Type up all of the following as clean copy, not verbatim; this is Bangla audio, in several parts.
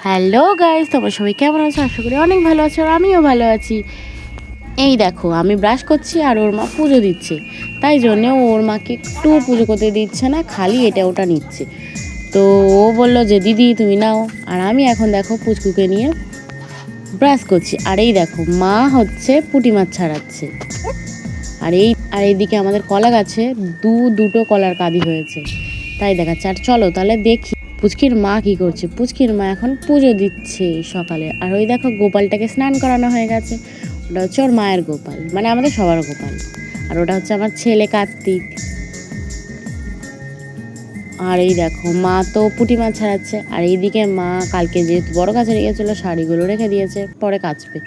হ্যালো গাইস, তোমরা সবাই কেমন আছো? আশা করি অনেক ভালো আছো আর আমিও ভালো আছি। এই দেখো, আমি ব্রাশ করছি আর ওর মা পুজো দিচ্ছে, তাই জন্যে ওর মাকে একটু পুজো করতে দিচ্ছে না, খালি এটা ওটা নিচ্ছে। তো ও বললো যে দিদি তুমি নাও, আর আমি এখন দেখো পুচকুকে নিয়ে ব্রাশ করছি। আর এই দেখো, মা হচ্ছে পুঁটি মাছ ছাড়াচ্ছে। আর এইদিকে আমাদের কলা গাছে দুটো কলার কাঁদি হয়েছে, তাই দেখাচ্ছে। আর চলো তাহলে দেখি পুচকির মা কি করছে। পুচকির মা এখন পুজো দিচ্ছে সকালে। আর ওই দেখো, গোপালটাকে স্নান করানো হয়ে গেছে। ওটা হচ্ছে ওর মায়ের গোপাল, মানে আমাদের সবার গোপাল। আর ওটা হচ্ছে আমার ছেলে কার্তিক। আর এই দেখো, মা তো পুঁটি মাছ ছাড়াচ্ছে। আর এইদিকে মা কালকে যেহেতু বড় কাছে রেখেছিলো, শাড়িগুলো রেখে দিয়েছে, পরে কাচবে।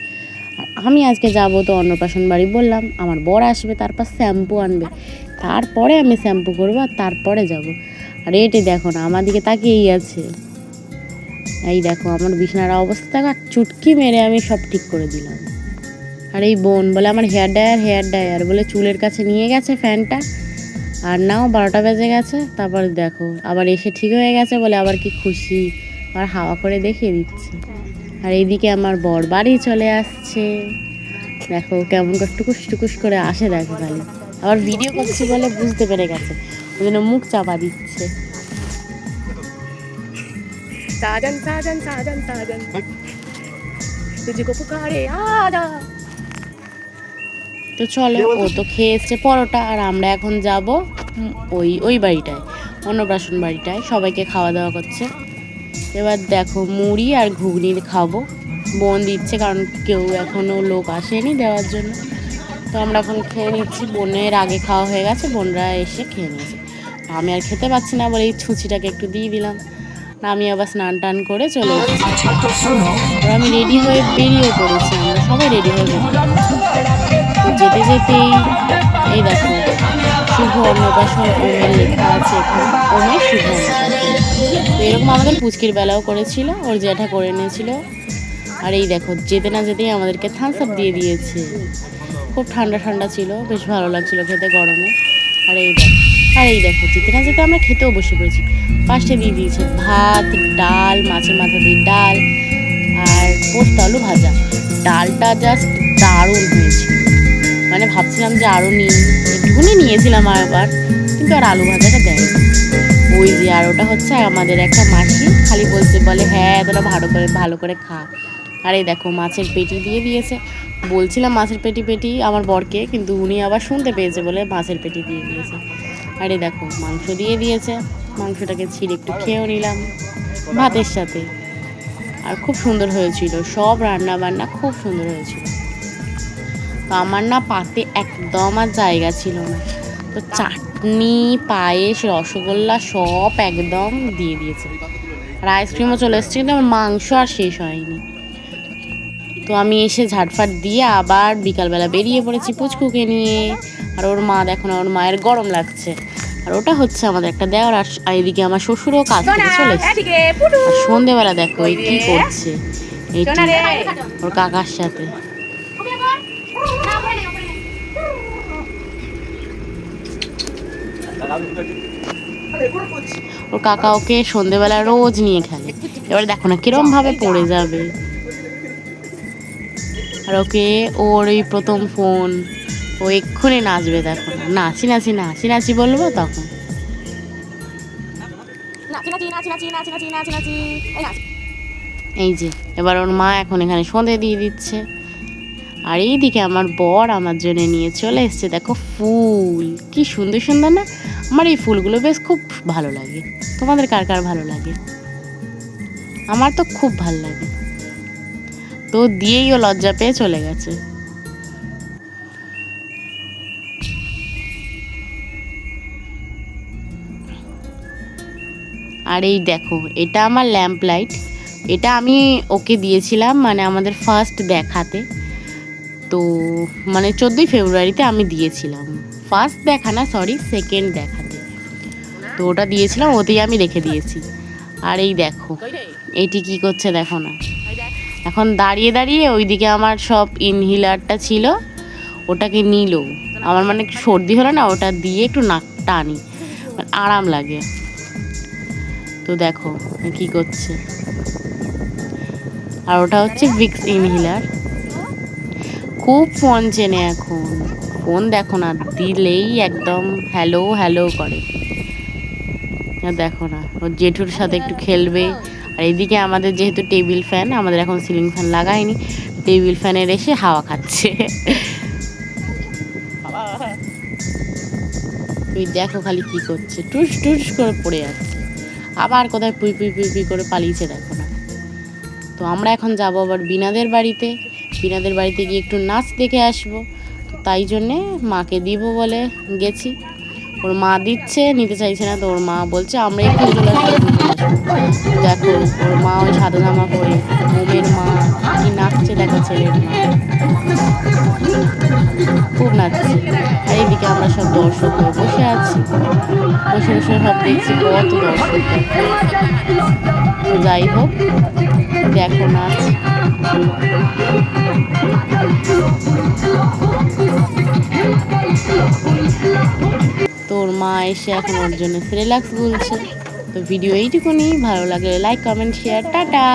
আর আমি আজকে যাব তো অন্নপ্রাশন বাড়ি, বললাম আমার বর আসবে, তারপর শ্যাম্পু আনবে, তারপরে আমি শ্যাম্পু করবো আর তারপরে যাব। আর এটি দেখো না, আমার দিকে তাকিয়েই আছে। এই দেখো আমার বিছানার অবস্থা, চুটকি মেরে আমি সব ঠিক করে দিলাম। আর এই বোন বলে আমার হেয়ার ড্রায়ার বলে চুলের কাছে নিয়ে গেছে ফ্যানটা। আর নাও 12টা বেজে গেছে, তারপর দেখো আবার এসে ঠিক হয়ে গেছে বলে আবার কি খুশি, আর হাওয়া করে দেখিয়ে দিচ্ছে। আর এইদিকে আমার বর বাড়ি চলে আসছে, দেখো কেমন করে টুকুস টুকুস করে আসে, দেখো খালি। আবার ভিডিও করছি বলে বুঝতে পেরে গেছে, ওই জন্য মুখ চাপা দিচ্ছে। साजन साजन साजन साजन तुझको पुकारे आजा। তো চলো, ও তো খেয়ে এসছে পরোটা, আর আমরা এখন যাব ওই বাড়িটায়, অন্নপ্রাশন বাড়িটায় সবাইকে খাওয়া দাওয়া করছে। এবার দেখো মুড়ি আর ঘুগনি খাবো, বোন দিচ্ছে, কারণ কেউ এখনও লোক আসেনি দেওয়ার জন্য। তো আমরা এখন খেয়ে নিচ্ছি, বোনের আগে খাওয়া হয়ে গেছে, বোনরা এসে খেয়ে নিয়েছে। আমি আর খেতে পাচ্ছি না বলে এই ছুঁচিটাকে একটু দিয়ে দিলাম। আমি আবার স্নান টান করে চলে এসেছি। আমি রেডি হয়ে বেরিয়ে পড়েছি, আমরা সবাই রেডি হয়ে তো যেতে যেতেই এই দেখো, শুভ অন্নপ্রাশন ওমের লেখা আছে এখানে, ওমের শুভ অন্নপ্রাশন। তো এরকম আমাদের পুচকির বেলাও করেছিল, ওর জ্যাঠা করে এনেছিল। আর এই দেখো, যেতে না যেতেই আমাদেরকে থামস আপ দিয়ে দিয়েছে। খুব ঠান্ডা ঠান্ডা ছিল, বেশ ভালো লাগছিল খেতে গরমে। আর এই দেখো যেতে না যেতে আমরা খেতেও বসে পড়েছি। ফার্স্টে দিয়ে দিয়েছে ভাত, ডাল, মাছের মাথা দিয়ে ডাল, আর পোস্ত আলু ভাজা। ডালটা জাস্ট দারুণ হয়েছিল, মানে ভাবছিলাম যে আরও একটুখানি নিয়েছিলাম আবার, কিন্তু আর আলু ভাজাটা দেয়। ওই যে, আর ওটা হচ্ছে আমাদের একটা মাসি, খালি বলে হ্যাঁ তোরা ভালো করে খা। আর এই দেখো মাছের পেটি দিয়ে দিয়েছে। বলছিলাম মাছের পেটি আমার বরকে, কিন্তু উনি আবার শুনতে পেয়েছে বলে মাছের পেটি দিয়ে দিয়েছে। আর এই দেখো মাংস দিয়ে দিয়েছে, মাংসটাকে ছিঁড়ে একটু খেয়েও নিলাম ভাতের সাথে। আর খুব সুন্দর হয়েছিল, সব রান্না বান্না খুব সুন্দর হয়েছিল। তো আমার না পাতে একদম আর জায়গা ছিল না, তো চাটনি, পায়েস, রসগোল্লা সব একদম দিয়ে দিয়েছে। আর আইসক্রিমও চলে এসেছে, কিন্তু আমার মাংস আর শেষ হয়নি। তো আমি এসে ঝাটফাট দিয়ে আবার বিকালবেলা বেরিয়ে পড়েছি পুচকুকে নিয়ে। আর ওর মা দেখো না, ওর মায়ের গরম লাগছে। আর ওটা হচ্ছে আমাদের একটা দেওয়ার। আর এদিকে আমার শ্বশুরও কাজ থেকে চলে এসেছে। আর সন্ধেবেলা দেখো এই কি করছে, ওর কাকার সাথে। ওর কাকা ওকে সন্ধেবেলা রোজ নিয়ে খেলে। এবার দেখো না কিরম ভাবে পড়ে যাবে। আর ওকে ওর এই প্রথম ফোন, ও এক্ষুনি নাচবে। দেখো না, নাচি বলবো তখন। এই যে এবার ওর মা এখন এখানে সন্ধে দিয়ে দিচ্ছে। আর এইদিকে আমার বর আমার জন্য নিয়ে চলে এসছে, দেখো ফুল কি সুন্দর সুন্দর না। আমার এই ফুলগুলো বেশ খুব ভালো লাগে, তোমাদের কার কার ভালো লাগে? আমার তো খুব ভালো লাগে। তো দিয়েই ও লজ্জা পেয়ে চলে গেছে। আর এই দেখো, এটা আমার ল্যাম্প লাইট, এটা আমি ওকে দিয়েছিলাম মানে আমাদের ফার্স্ট দেখাতে। তো মানে 14ই ফেব্রুয়ারিতে আমি দিয়েছিলাম, ফার্স্ট দেখা না, সরি, সেকেন্ড দেখাতে। তো ওটা দিয়েছিলাম, ওতেই আমি রেখে দিয়েছি। আর এই দেখো এটি কি করছে দেখো না, এখন দাঁড়িয়ে দাঁড়িয়ে ওইদিকে আমার সব ইনহেলারটা ছিল ওটাকে নিল। আমার মানে সর্দি হলো না, ওটা দিয়ে একটু নাক টানি, আরাম লাগে। তো দেখো কি করছে। আর ওটা হচ্ছে ভিক্স ইনহেলার। খুব ফোন চেনে এখন, ফোন দেখো না দিলেই একদম হ্যালো হ্যালো করে। দেখো না ওর জেঠুর সাথে একটু খেলবে। আর এদিকে আমাদের যেহেতু টেবিল ফ্যান, আমাদের এখন সিলিং ফ্যান লাগায়নি, টেবিল ফ্যানের এসে হাওয়া খাচ্ছে। তুই দেখো খালি কি করছে, টুস টুস করে পড়ে যাচ্ছে, আবার কোথায় পুই পুই পুই পুই করে পালিয়েছে দেখো না। তো আমরা এখন যাবো আবার বিনাদের বাড়িতে, বিনাদের বাড়িতে গিয়ে একটু নাচ দেখে আসবো। তো তাই জন্যে মাকে দিব বলে গেছি। ওর মা দিচ্ছে, নিতে চাইছে না, তো ওর মা বলছে আমরা একটু চলে আসবো। দেখো ওর মা ওই সাদা জামা পরে, মোমের মা কি নাচছে দেখো, ছেলের মা খুব নাচছে। আর এইদিকে আমরা সব দর্শক হয়ে বসে আছি, বসে বসে সব দেখছি কত দর্শক। তো যাই হোক, দেখো নাচ। তোর মা এসে এখন ওর জন্য রিল্যাক্স বলছে। তো ভিডিও এইটুকুনি, ভালো লাগলে লাইক কমেন্ট শেয়ার, টাটা।